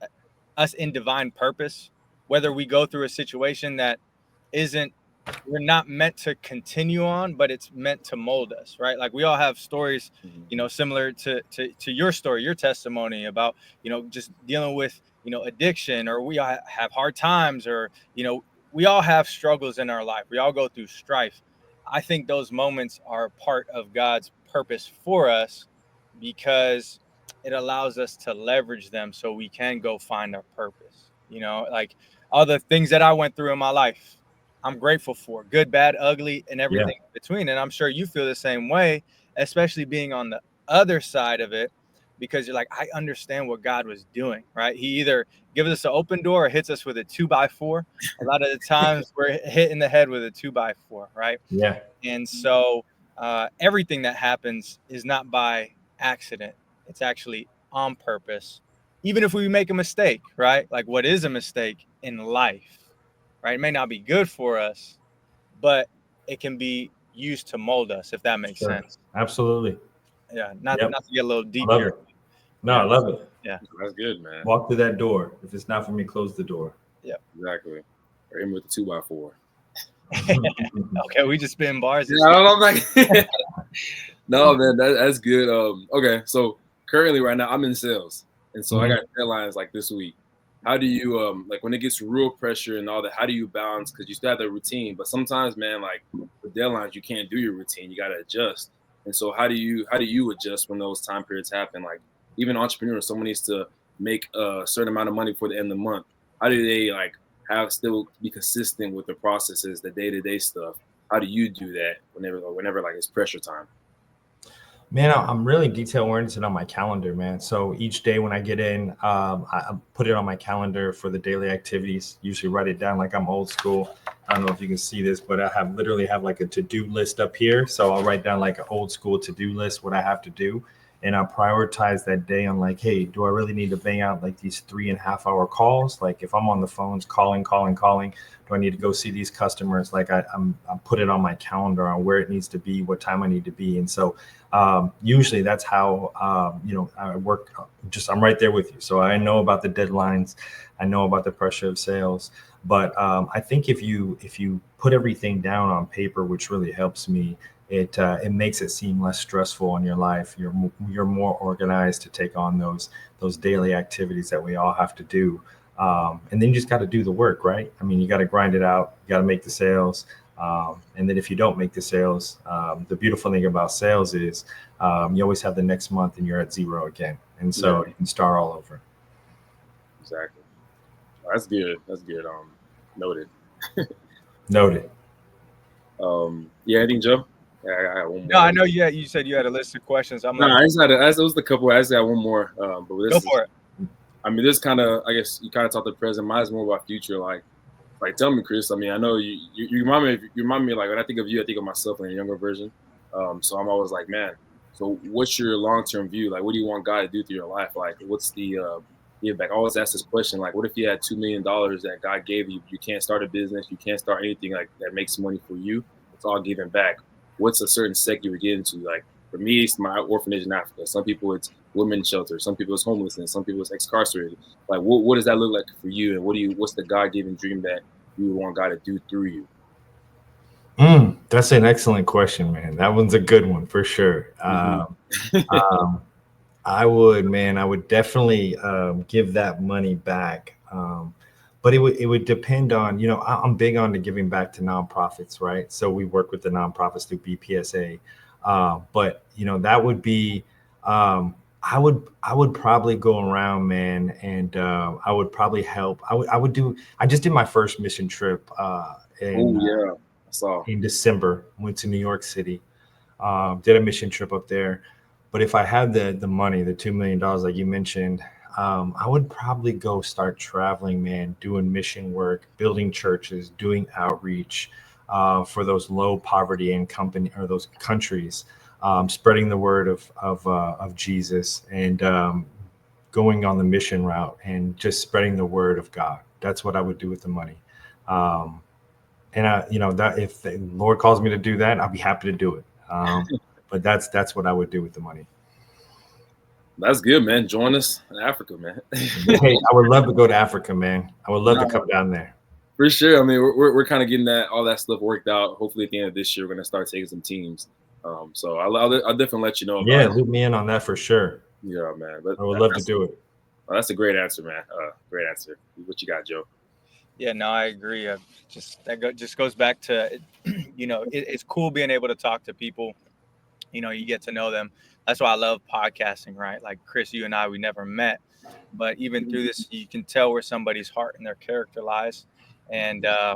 us in divine purpose, whether we go through a situation that we're not meant to continue on, but it's meant to mold us. Right. Like we all have stories, similar to your story, your testimony about, just dealing with, addiction, or we all have hard times, or, we all have struggles in our life. We all go through strife. I think those moments are part of God's purpose for us because it allows us to leverage them so we can go find our purpose. Like all the things that I went through in my life, I'm grateful for, good, bad, ugly, and everything in between. And I'm sure you feel the same way, especially being on the other side of it, because you're like, I understand what God was doing, right? He either gives us an open door or hits us with a 2x4. A lot of the times we're hit in the head with a 2x4, right? Yeah. And so everything that happens is not by accident. It's actually on purpose. Even if we make a mistake, right? Like what is a mistake in life, right? It may not be good for us, but it can be used to mold us, if that makes sense. Absolutely. Yeah. Not to get a little deep here. No, I love it. Yeah. That's good, man. Walk through that door. If it's not for me, close the door. Yeah. Exactly. Or him with the 2x4. Okay, we just spin bars. I'm like, no, man, that's good. Okay, so currently right now I'm in sales, and so I got deadlines like this week. How do you like when it gets real pressure and all that? How do you balance? Because you still have the routine, but sometimes, man, like with deadlines, you can't do your routine. You got to adjust. And so how do you adjust when those time periods happen? Like even entrepreneurs, someone needs to make a certain amount of money for the end of the month. How do they still be consistent with the processes, the day-to-day stuff? How do you do that whenever like it's pressure time? Man, I'm really detail oriented on my calendar, man. So each day when I get in, I put it on my calendar for the daily activities. Usually write it down like I'm old school. I don't know if you can see this, but I literally have like a to-do list up here. So I'll write down like an old school to-do list, what I have to do. And I'll prioritize that day on like, hey, do I really need to bang out like these 3.5 hour calls? Like if I'm on the phones calling, do I need to go see these customers? Like I'm put it on my calendar on where it needs to be, what time I need to be. And so usually that's how, I work. I'm right there with you. So I know about the deadlines. I know about the pressure of sales. But I think if you put everything down on paper, which really helps me, it makes it seem less stressful in your life. You're more organized to take on those daily activities that we all have to do. And then you just got to do the work, right? I mean, you got to grind it out. You got to make the sales. And then if you don't make the sales, the beautiful thing about sales is you always have the next month and you're at zero again. And so you can start all over. Exactly. That's good. Noted. Noted. Anything, Joe? Yeah, I got one more. No, I know you said you had a list of questions. I just had it was the couple. I just got one more. But go for it. I mean, this kind of, I guess you kind of talked the present. Mine's more about future. Like tell me, Chris. I mean, I know you remind me like when I think of you, I think of myself in a younger version. So I'm always like, man. So what's your long-term view? Like, what do you want God to do through your life? Like, what's the give back? I always ask this question. Like, what if you had $2 million that God gave you? You can't start a business. You can't start anything like that makes money for you. It's all given back. What's a certain sector you would get into? Like for me, it's my orphanage in Africa. Some people it's women's shelter. Some people it's homelessness. Some people it's incarcerated. Like what does that look like for you? And what's the God-given dream that you want God to do through you? That's an excellent question, man. That one's a good one for sure. I would definitely give that money back. But it would depend on, I'm big on the giving back to nonprofits, right? So we work with the nonprofits through BPSA. But that would be, I would probably go around, man, and I would probably help. I just did my first mission trip in December. Went to New York City, did a mission trip up there. But if I had the money, the $2 million like you mentioned, I would probably go start traveling, man, doing mission work, building churches, doing outreach for those low poverty income or those countries, spreading the word of Jesus and going on the mission route and just spreading the word of God. That's what I would do with the money. And that if the Lord calls me to do that, I'll be happy to do it. But that's what I would do with the money. That's good, man. Join us in Africa, man. Hey, I would love to go to Africa, man. I would love to come down there. For sure. I mean, we're kind of getting all that stuff worked out. Hopefully, at the end of this year, we're gonna start taking some teams. So I'll definitely let you know. Loop me in on that for sure. Yeah, man. But I would love to do it. That's a great answer, man. Great answer. What you got, Joe? Yeah, no, I agree. Just goes back to, it's cool being able to talk to people. You get to know them. That's why I love podcasting, right? Like Chris, you and I, we never met, but even through this, you can tell where somebody's heart and their character lies. And I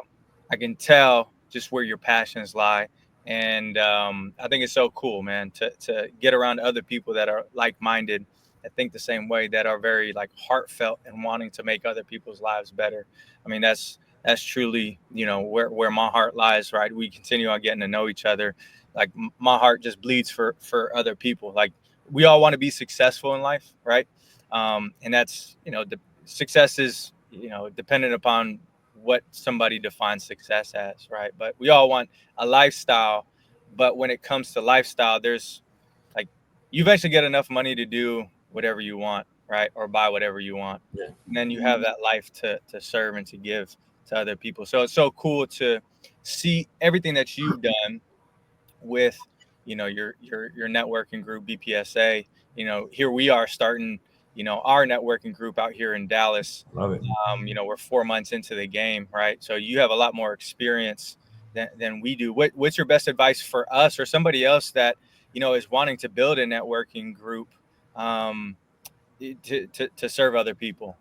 can tell just where your passions lie. And I think it's so cool, man, to get around other people that are like-minded, that think the same way, that are very like heartfelt and wanting to make other people's lives better. I mean, that's truly, where my heart lies, right? We continue on getting to know each other. Like my heart just bleeds for other people. Like we all want to be successful in life, right? And that's, the success is, dependent upon what somebody defines success as, right? But we all want a lifestyle. But when it comes to lifestyle, there's like, you eventually get enough money to do whatever you want, right? Or buy whatever you want. Yeah. And then you have that life to serve and to give to other people. So it's so cool to see everything that you've done with, your networking group, BPSA. Here we are starting, our networking group out here in Dallas. Love it. We're 4 months into the game, right? So you have a lot more experience than we do. What's your best advice for us or somebody else that, is wanting to build a networking group to serve other people?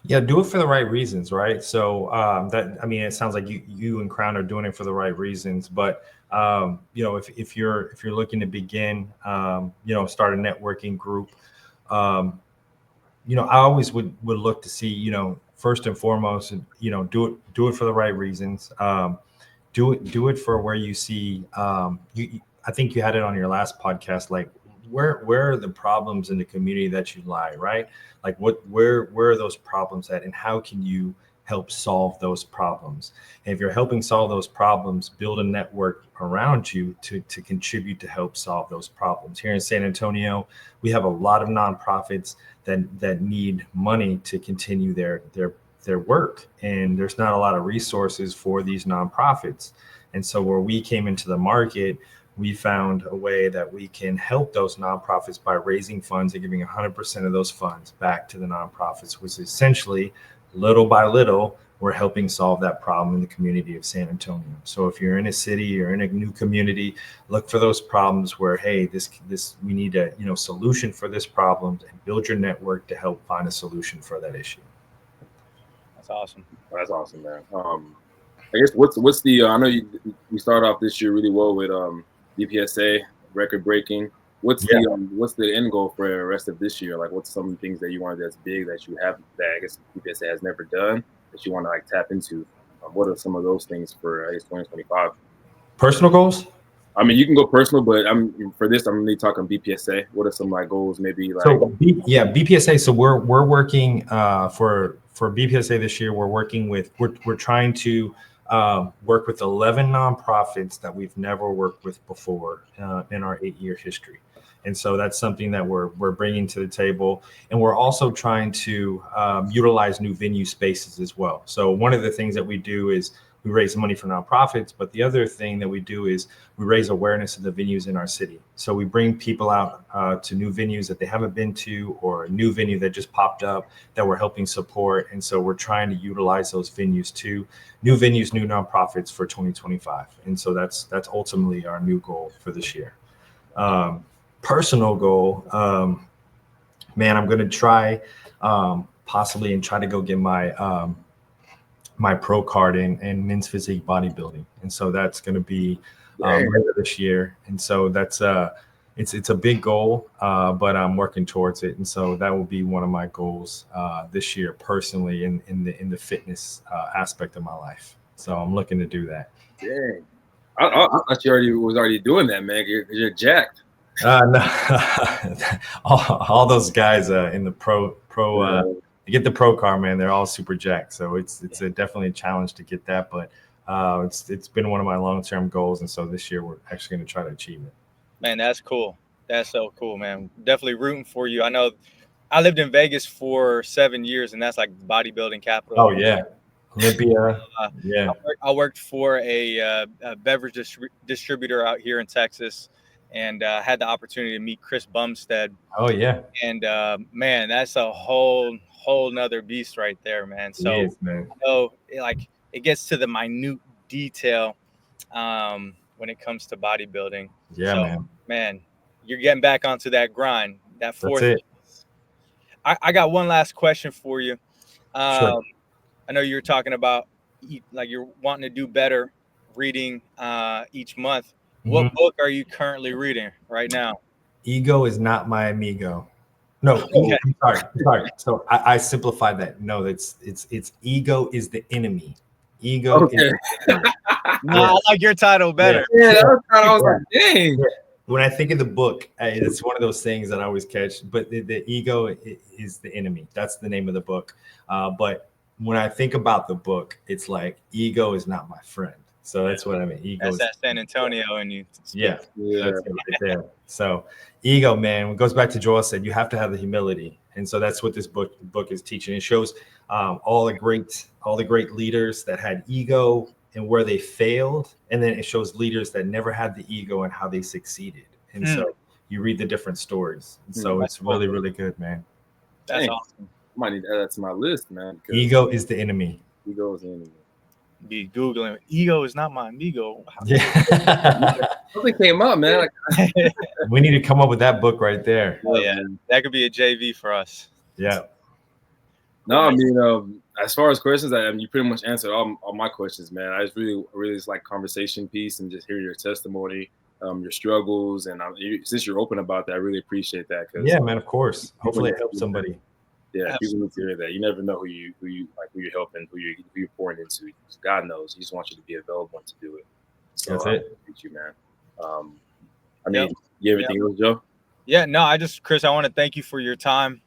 Yeah, do it for the right reasons, right? So it sounds like you and Crown are doing it for the right reasons. But if you're looking to begin, start a networking group, I always would look to see, first and foremost, do it for the right reasons. Do it for where you see. I think you had it on your last podcast, like where are the problems in the community that you lie, right? Like where are those problems at, and how can you help solve those problems? And if you're helping solve those problems, build a network around you to contribute to help solve those problems. Here in San Antonio, we have a lot of nonprofits that need money to continue their work, and there's not a lot of resources for these nonprofits. And so where we came into the market, we found a way that we can help those nonprofits by raising funds and giving 100% of those funds back to the nonprofits, which essentially, little by little, we're helping solve that problem in the community of San Antonio. So if you're in a city or in a new community, look for those problems where, hey, this we need a solution for this problem, and build your network to help find a solution for that issue. That's awesome. That's awesome, man. I guess what's the I know you started off this year really well with BPSA record breaking. What's the end goal for the rest of this year? Like, what's some of the things that you wanted that's big that you have that I guess BPSA has never done that you want to like tap into? What are some of those things for I guess 2025? Personal goals? I mean, you can go personal, but I'm really talking BPSA. What are some like goals? Maybe like BPSA. So we're working for BPSA this year. We're trying to work with 11 nonprofits that we've never worked with before in our 8-year history. And so that's something that we're bringing to the table. And we're also trying to utilize new venue spaces as well. So one of the things that we do is we raise money for nonprofits, but the other thing that we do is we raise awareness of the venues in our city. So we bring people out to new venues that they haven't been to, or a new venue that just popped up that we're helping support. And so we're trying to utilize those venues too. New venues, new nonprofits for 2025. And so that's ultimately our new goal for this year. Personal goal, man, I'm going to try possibly and try to go get my my pro card in men's physique bodybuilding. And so that's going to be later this year. And so that's it's a big goal, but I'm working towards it. And so that will be one of my goals this year personally in the fitness aspect of my life. So I'm looking to do that. Dang. I thought you was already doing that, man. You're jacked. No. all those guys in the pro to get the pro car, man, they're all super jacked. So it's definitely a challenge to get that, but it's been one of my long-term goals, and so this year we're actually going to try to achieve it. Man, that's cool. That's so cool, man. Definitely rooting for you. I know I lived in Vegas for 7 years, and that's like bodybuilding capital. Oh yeah, Olympia. Yeah. I worked for a beverage distributor out here in Texas, and had the opportunity to meet Chris Bumstead. Oh yeah. And man, that's a whole nother beast right there, man. So it is, man. Like it gets to the minute detail when it comes to bodybuilding. Yeah, so, man, you're getting back onto that grind. That fourth. That's it. I got one last question for you. Sure. I know you're talking about like you're wanting to do better reading each month. What book are you currently reading right now? Ego is not my amigo. No, okay. I'm sorry. So I simplified that. No, it's ego is the enemy. Ego. Okay. Is the enemy. No, I like your title better. Yeah, that was like, dang. When I think of the book, it's one of those things that I always catch. But the ego is the enemy. That's the name of the book. But when I think about the book, it's like ego is not my friend. So that's what I mean. Ego. That's that San Antonio, and you. Yeah. That's it right there. So ego, man, it goes back to Joel said, you have to have the humility, and so that's what this book is teaching. It shows all the great leaders that had ego and where they failed, and then it shows leaders that never had the ego and how they succeeded. And so you read the different stories, and so it's really, really good, man. That's awesome. I might need to add that to my list, man. Ego is the enemy. Ego is the enemy. Be Googling. Ego is not my amigo. Yeah. Something came up, man. We need to come up with that book right there. Oh, yeah. That could be a JV for us. Yeah. No, I mean, as far as questions, you pretty much answered all my questions, man. I just really just like conversation piece and just hear your testimony, your struggles, and since you're open about that, I really appreciate that. Yeah, man, of course. Hopefully, it helps somebody. Yeah, people need to hear that. You never know who you're helping, who you're pouring into. God knows. He just wants you to be available to do it. So that's it. Thank you, man. I mean, you have anything else, Joe? Yeah, no, Chris, I want to thank you for your time.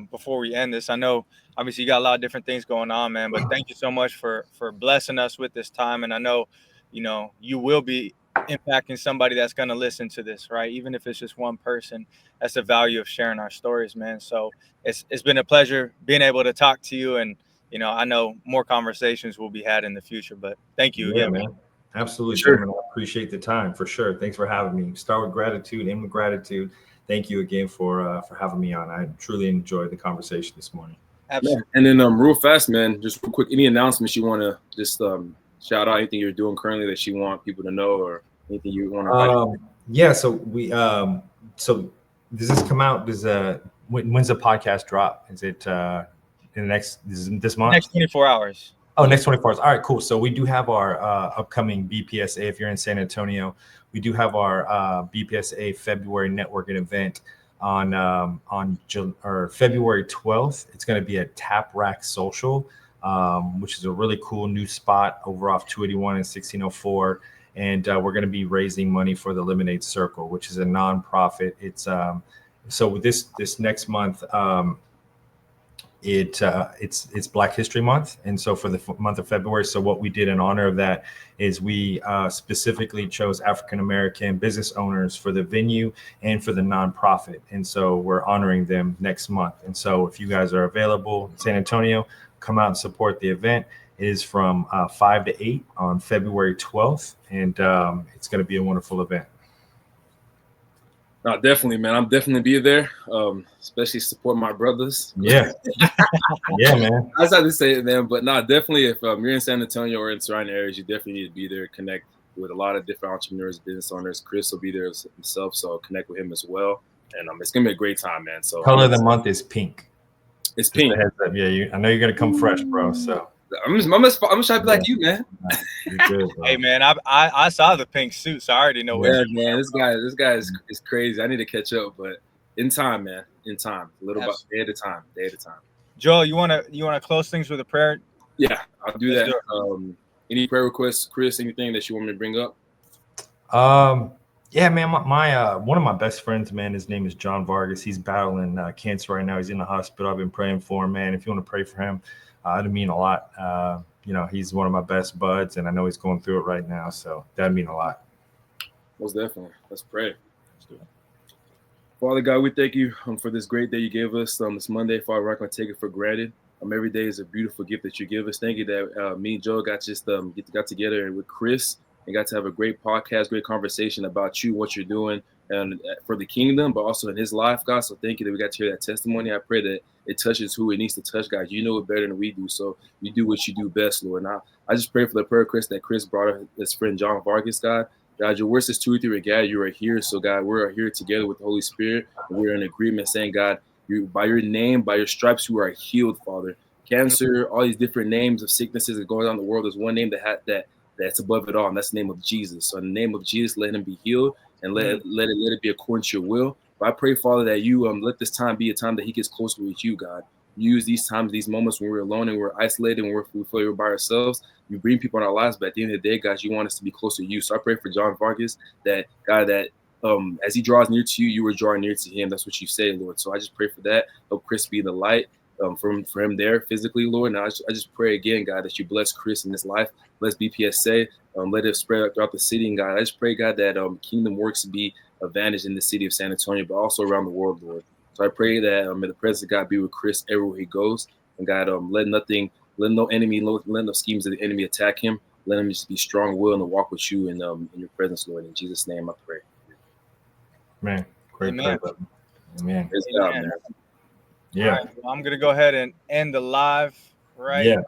Before we end this, I know obviously you got a lot of different things going on, man, but thank you so much for blessing us with this time. And I know, you will be impacting somebody that's going to listen to this, right? Even if it's just one person, that's the value of sharing our stories, man. So it's been a pleasure being able to talk to you. And, I know more conversations will be had in the future, but thank you again, man. Absolutely, sure. Gentlemen. I appreciate the time for sure. Thanks for having me. Start with gratitude, end with gratitude. Thank you again for having me on. I truly enjoyed the conversation this morning. Absolutely. And then real fast, man, just real quick, any announcements you want to just shout out, anything you're doing currently that you want people to know, or anything you want to yeah, so we so does this come out? When's the podcast drop? Is it in the next this month? Next 24 hours. Oh, next 24 hours. All right, cool. So we do have our upcoming BPSA. If you're in San Antonio, we do have our BPSA February networking event on February 12th. It's going to be at Tap Rack Social, which is a really cool new spot over off 281 and 1604. And we're going to be raising money for the Lemonade Circle, which is a nonprofit. It's so with this next month. It's Black History Month, and so for the month of February, so what we did in honor of that is we specifically chose African American business owners for the venue and for the nonprofit, and so we're honoring them next month. And so if you guys are available in San Antonio, come out and support the event. It is from 5 to 8 on February 12th, and it's going to be a wonderful event. No, definitely, man. I'm definitely be there, especially support my brothers. Yeah. Yeah, man. I was about to say it, man, but definitely if you're in San Antonio or in surrounding areas, you definitely need to be there, connect with a lot of different entrepreneurs, business owners. Chris will be there himself, so connect with him as well. And it's going to be a great time, man. So color of the month is pink. It's pink. Heads up. Yeah, I know you're going to come fresh, bro, so. I'm just trying to be like you, man. Good, hey, man, I saw the pink suit, so I already know. Yeah, man, this guy is crazy. I need to catch up, but in time, man, in time, a little bit, day at a time. Joel, you wanna close things with a prayer? Yeah, I'll do that. Any prayer requests, Chris? Anything that you want me to bring up? Yeah, man, my one of my best friends, man, his name is John Vargas. He's battling cancer right now. He's in the hospital. I've been praying for him, man. If you want to pray for him, it'd mean a lot. He's one of my best buds, and I know he's going through it right now, so that'd mean a lot. Most definitely. Let's pray. Let's do it. Father God, we thank you for this great day you gave us this Monday. Father, we're not going to take it for granted. Every day is a beautiful gift that you give us. Thank you that me and Joe got together with Chris and got to have a great podcast, great conversation about you, what you're doing, and for the kingdom, but also in his life, God. So thank you that we got to hear that testimony. I pray that it touches who it needs to touch, God. You know it better than we do, so you do what you do best, Lord. Now, I just pray for the prayer, Chris, that Chris brought his friend John Vargas, God. God, your word says 2 or 3 are gathered, you are here. So, God, we're here together with the Holy Spirit. And we're in agreement saying, God, by your name, by your stripes, you are healed, Father. Cancer, all these different names of sicknesses that go around the world, there's one name that's above it all, and that's the name of Jesus. So in the name of Jesus, let him be healed and let it be according to your will. But I pray, Father, that you let this time be a time that he gets closer with you, God. Use these times, these moments when we're alone and we're isolated and we feel we're by ourselves. You bring people in our lives, but at the end of the day, God, you want us to be closer to you. So I pray for John Vargas that, God, that as he draws near to you, you will draw near to him. That's what you say, Lord. So I just pray for that. Help Chris be the light for him there physically, Lord. Now I just pray again, God, that you bless Chris in his life. Bless BPSA. Let it spread throughout the city. And God, I just pray, God, that kingdom works to be advantaged in the city of San Antonio, but also around the world, Lord. So I pray that may the presence of God be with Chris everywhere he goes. And God, let no schemes of the enemy attack him. Let him just be strong, willing to walk with you in your presence, Lord. In Jesus' name I pray. Man, great Amen. prayer, Amen. Praise God, man. Yeah. Right, well, I'm going to go ahead and end the live now.